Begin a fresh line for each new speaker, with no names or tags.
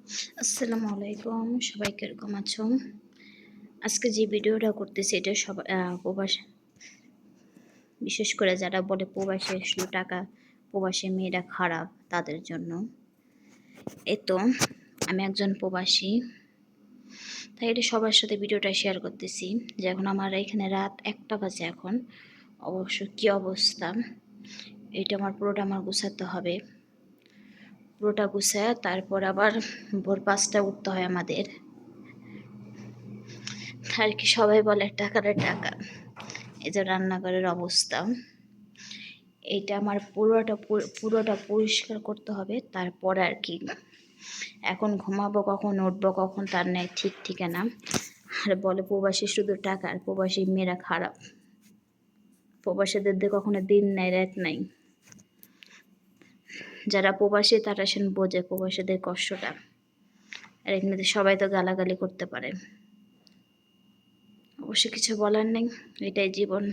আসসালামু আলাইকুম। সবাই কিরকম আছো? আজকে যে ভিডিওটা করতেছি এটা প্রবাস বিশেষ করে যারা বলে প্রবাসে শুধু টাকা, প্রবাসী মেয়েরা খারাপ তাদের জন্য। এই তো আমি একজন প্রবাসী। তাই এটা সবার সাথে ভিডিওটা শেয়ার করতেছি যে এখন আমার এখানে রাত ১টা বাজে এখন। অবশ্য কী অবস্থা, এটা পুরোটা আমার গুছাতে হবে। পুরোটা গুছায়া তারপর আবার ভোর ৫টায় উঠতে হয় আমাদের। আর কি সবাই বলে টাকারে টাকা। এই যে রান্নাঘরের অবস্থা, এইটা আমার পুরোটা পরিষ্কার করতে হবে। তারপরে আর কি এখন ঘুমাবো কখন, উঠবো কখন তার নেই ঠিক ঠিকানা। আর বলে প্রবাসী শুধু টাকা, আর প্রবাসী মেয়েরা খারাপ। প্রবাসীদের দিয়ে কখনো দিন নাই রাত নাই। যারা প্রবাসী তারা সেন বোঝে প্রবাসীদের কষ্টটা। আর এখানে সবাই তো গালাগালি করতে পারে, অবশ্য কিছু বলার নেই, এটাই জীবন।